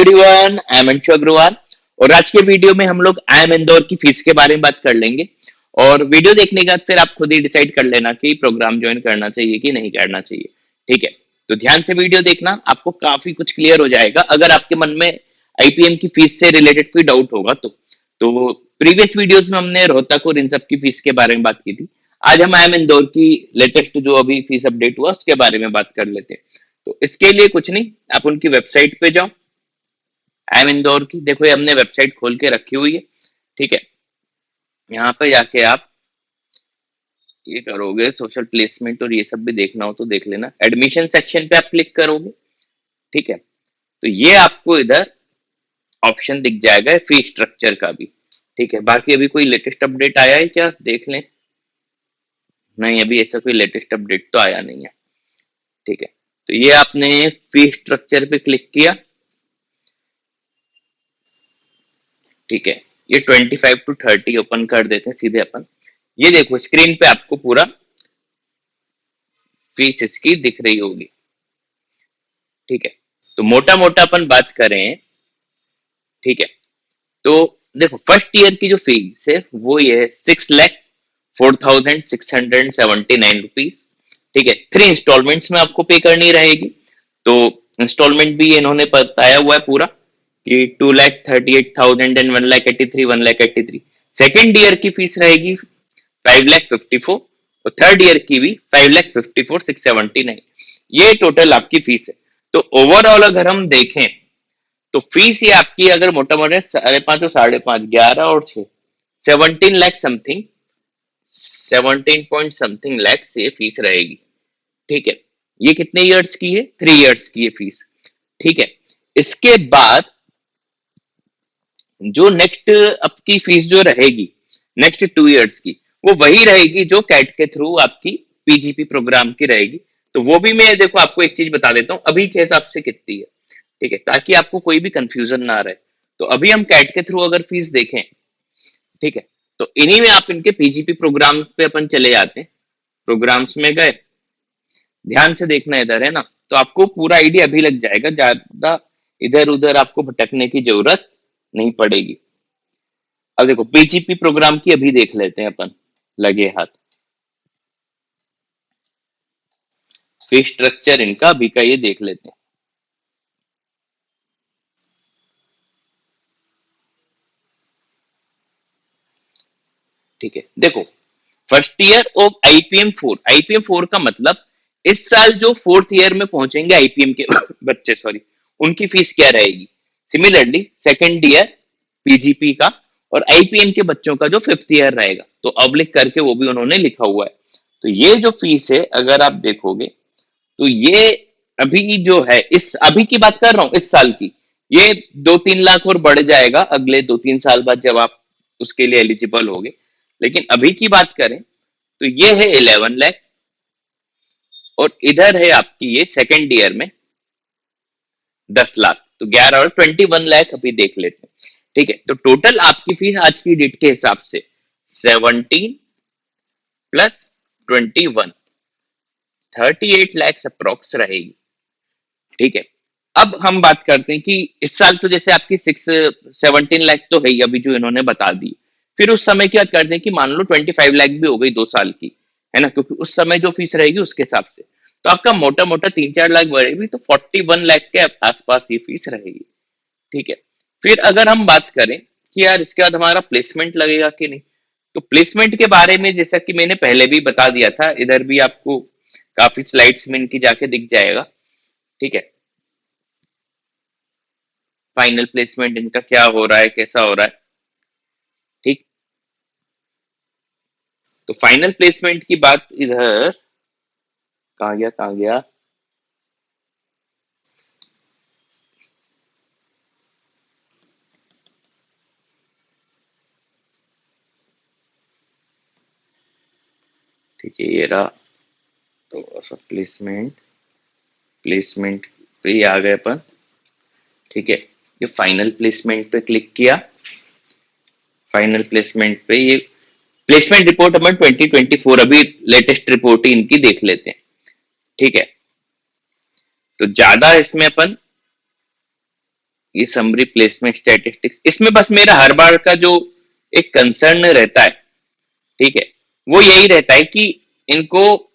Everyone, I am Anshu Agrawal. और आज के वीडियो में हम लोग आई एम इंदौर की फीस के बारे में बात कर लेंगे। और वीडियो देखने के बाद फिर आप खुद ही डिसाइड कर लेना कि प्रोग्राम ज्वाइन करना चाहिए कि नहीं करना चाहिए। ठीक है, तो ध्यान से वीडियो देखना, आपको काफी कुछ क्लियर हो जाएगा। अगर आपके मन में आईपीएम की फीस से रिलेटेड कोई डाउट होगा तो प्रीवियस वीडियोस में हमने रोहतक और इन सब की फीस के बारे में बात की थी। आज हम आई एम इंदौर की लेटेस्ट जो अभी फीस अपडेट हुआ उसके बारे में बात कर लेते हैं। तो इसके लिए कुछ नहीं, आप उनकी वेबसाइट पे जाओ। आई एम इंदौर की देखो, ये हमने वेबसाइट खोल के रखी हुई है। ठीक है, यहाँ पे जाके आप ये करोगे, सोशल प्लेसमेंट और ये सब भी देखना हो तो देख लेना। एडमिशन सेक्शन पे आप क्लिक करोगे। ठीक है, तो ये आपको इधर ऑप्शन दिख जाएगा फी स्ट्रक्चर का भी। ठीक है, बाकी अभी कोई लेटेस्ट अपडेट आया है क्या, देख लें। नहीं, अभी ऐसा कोई लेटेस्ट अपडेट तो आया नहीं है। ठीक है, तो ये आपने फी स्ट्रक्चर पे क्लिक किया। ठीक है, ये 25 to 30 ओपन कर देते हैं सीधे अपन। ये देखो स्क्रीन पे आपको पूरा फीस इसकी दिख रही होगी। ठीक है, तो मोटा मोटा अपन बात करें। ठीक है, तो देखो फर्स्ट ईयर की जो फीस है वो ये है 6,04,679 रुपीज। ठीक है, 3 इंस्टॉलमेंट्स में आपको पे करनी रहेगी। तो इंस्टॉलमेंट भी इन्होंने बताया हुआ है पूरा कि 2,38,000 एंड 1,83,000 1,83,000। सेकेंड ईयर की फीस रहेगी 5,54,000 और थर्ड ईयर की भी 5,54,679। ये टोटल आपकी फीस है। तो ओवरऑल अगर हम देखें तो फीस ये आपकी अगर मोटा मोटा 5.5 और 5.5 11 और 6 17 lakh something, 17 point something lakhs ये फीस रहेगी। ठीक है, ये कितने इयर्स की है, 3 इयर्स की है फीस। ठीक है, इसके बाद जो नेक्स्ट आपकी फीस जो रहेगी नेक्स्ट 2 इयर्स की, वो वही रहेगी जो कैट के थ्रू आपकी पीजीपी प्रोग्राम की रहेगी। तो वो भी मैं देखो आपको एक चीज बता देता हूँ अभी के हिसाब से कितनी है। ठीक है, ताकि आपको कोई भी कंफ्यूजन ना रहे। तो अभी हम कैट के थ्रू अगर फीस देखें, ठीक है, तो इन्हीं में आप इनके पीजीपी प्रोग्राम पे अपन चले जाते हैं। प्रोग्राम्स में गए, ध्यान से देखना इधर है ना, तो आपको पूरा आइडिया अभी लग जाएगा। ज्यादा इधर उधर आपको भटकने की जरूरत नहीं पड़ेगी। अब देखो पीजीपी प्रोग्राम की अभी देख लेते हैं अपन लगे हाथ। फीस स्ट्रक्चर इनका अभी का ये देख लेते हैं। ठीक है, देखो first year of IPM 4, IPM 4 का मतलब इस साल जो फोर्थ ईयर में पहुंचेंगे आईपीएम के बच्चे, सॉरी, उनकी फीस क्या रहेगी। सिमिलरली सेकेंड ईयर पीजीपी का और आईपीएम के बच्चों का जो फिफ्थ ईयर रहेगा, तो अब्लिक करके वो भी उन्होंने लिखा हुआ है। तो ये जो फीस है अगर आप देखोगे तो ये अभी जो है, इस अभी की बात कर रहा हूं इस साल की, ये 2-3 लाख और बढ़ जाएगा अगले 2-3 साल बाद जब आप उसके लिए एलिजिबल होगे। लेकिन अभी की बात करें तो ये है 11 लाख और इधर है आपकी ये सेकेंड ईयर में 10 लाख, तो 11 और 21 लाख अभी देख लेते हैं। ठीक है, तो टोटल आपकी फीस आज की डेट के हिसाब से 17 प्लस 21 38 लाख अप्रोक्स रहेगी। ठीक है, अब हम बात करते हैं कि इस साल तो जैसे आपकी 17 लाख तो है ही अभी जो इन्होंने बता दी। फिर उस समय की बात करते हैं कि मान लो 25 लाख भी हो गई 2 साल की, है ना, क्योंकि उस समय जो फीस रहेगी उसके हिसाब से तो आपका मोटा मोटा 3-4 लाख बढ़ेगी, तो 41 लाख के आसपास ये फीस रहेगी। ठीक है, फिर अगर हम बात करें कि यार इसके बाद हमारा प्लेसमेंट लगेगा कि नहीं, तो प्लेसमेंट के बारे में जैसा कि मैंने पहले भी बता दिया था, इधर भी आपको काफी स्लाइड्स में इनकी जाके दिख जाएगा। ठीक है, फाइनल प्लेसमेंट इनका क्या हो रहा है, कैसा हो रहा है। ठीक, तो फाइनल प्लेसमेंट की बात इधर कहाँ गया कहाँ गया, ठीक है, ये रहा। तो प्लेसमेंट प्लेसमेंट पे ही आ गए अपन। ठीक है, ये फाइनल प्लेसमेंट पे क्लिक किया। फाइनल प्लेसमेंट पे ये प्लेसमेंट रिपोर्ट अपन 2024 अभी लेटेस्ट रिपोर्ट ही इनकी देख लेते हैं। ठीक है, तो ज्यादा इसमें अपन ये समरी प्लेसमेंट स्टैटिस्टिक्स, इसमें बस मेरा हर बार का जो एक कंसर्न रहता है, ठीक है, वो यही रहता है कि इनको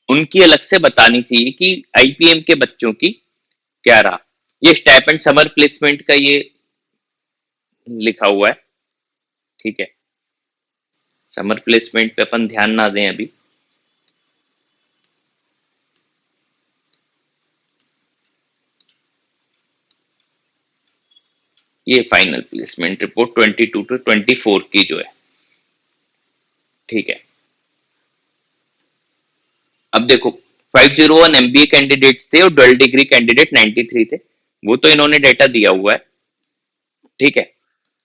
उनकी अलग से बतानी चाहिए कि आईपीएम के बच्चों की क्या रहा। ये स्टाइपेंड समर प्लेसमेंट का ये लिखा हुआ है, ठीक है, समर प्लेसमेंट पे अपन ध्यान ना दें अभी। ये फाइनल प्लेसमेंट रिपोर्ट 22 टू 24 की जो है, ठीक है। अब देखो 501 एमबीए कैंडिडेट्स थे और 12 डिग्री कैंडिडेट 93 थे, वो तो इन्होंने डेटा दिया हुआ है, ठीक है।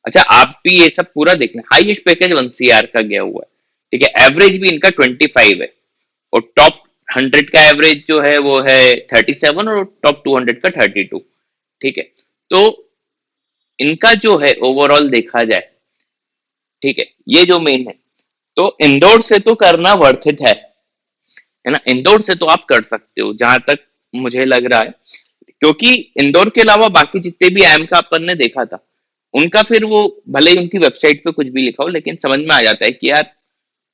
अच्छा आप भी ये सब पूरा देखना, हाईएस्ट पैकेज 1 CR का गया हुआ है, ठीक है, एवरेज भी इनका 25 है और टॉप 100 का एवरेज जो है वो है 37 और टॉप 200 का 32, ठीक है। तो इनका जो है ओवरऑल देखा जाए, ठीक है, ये जो मेन है, तो इंदौर से तो करना वर्थ इट है ना, इंदौर से तो आप कर सकते हो जहां तक मुझे लग रहा है, क्योंकि इंदौर के अलावा बाकी जितने भी आईएम का अपन ने देखा था, उनका फिर वो भले ही उनकी वेबसाइट पे कुछ भी लिखा हो, लेकिन समझ में आ जाता है कि यार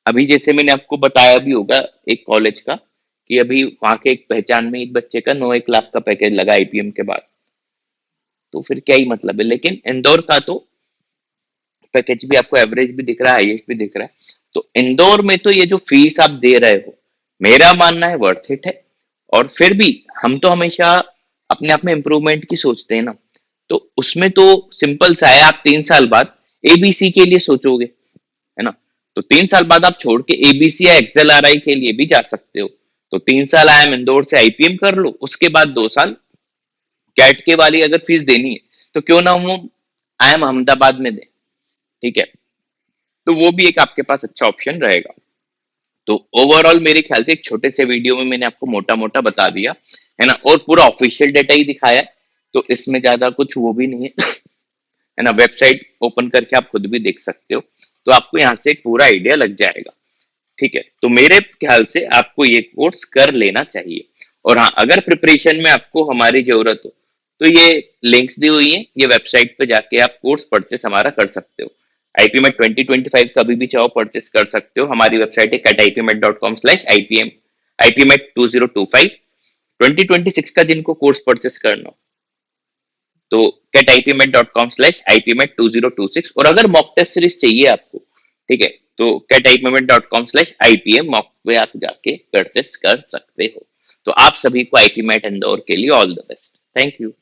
अभी जैसे मैंने आपको बताया भी होगा एक कॉलेज का, कि अभी वहां के एक पहचान में एक बच्चे का 9-1 लाख का पैकेज लगा आईपीएम के बाद, तो फिर क्या ही मतलब है। लेकिन इंदौर का तो पैकेज भी आपको एवरेज भी दिख रहा है, हाईएस्ट भी दिख रहा है, तो इंदौर में तो ये जो फीस आप दे रहे हो, मेरा मानना है वर्थ इट है। और फिर भी हम तो हमेशा अपने आप में इम्प्रूवमेंट की सोचते हैं ना, तो उसमें तो सिंपल सा है, आप 3 साल बाद एबीसी के लिए सोचोगे, है ना, तो 3 साल बाद आप छोड़ के एबीसी या एक्सेल आरआई के लिए भी जा सकते हो। तो 3 साल आईएम इंदौर से आईपीएम कर लो, उसके बाद 2 साल कैट के वाली अगर फीस देनी है तो क्यों ना वो आईएम अहमदाबाद में दे, ठीक है, तो वो भी एक आपके पास अच्छा ऑप्शन रहेगा। तो ओवरऑल मेरे ख्याल से एक छोटे से वीडियो में मैंने आपको मोटा मोटा बता दिया, है ना, और पूरा ऑफिशियल डेटा ही दिखाया है, तो इसमें ज्यादा कुछ वो भी नहीं है है ना, वेबसाइट ओपन करके आप खुद भी देख सकते हो, तो आपको यहाँ से एक पूरा आइडिया लग जाएगा, ठीक है। तो मेरे ख्याल से आपको ये कोर्स कर लेना चाहिए। और हाँ, अगर प्रिपरेशन में आपको हमारी जरूरत हो तो ये लिंक्स दी हुई है, ये वेबसाइट पे जाके आप कोर्स परचेस हमारा कर सकते हो। आईपीमेट 2025 कभी भी चाहो परचेस कर सकते हो, हमारी वेबसाइट है cat.ipmet.com/ipm ipmet 2025। 2026 का जिनको कोर्स परचेस करना हो तो cat.ipmet.com/ipmet2026, और अगर मॉक टेस्ट सीरीज चाहिए आपको, ठीक है, तो cat.ipmet.com/ipm मॉक पे आप जाके परचेस कर सकते हो। तो आप सभी को आईपीमेट इंदौर के लिए all the best. Thank you.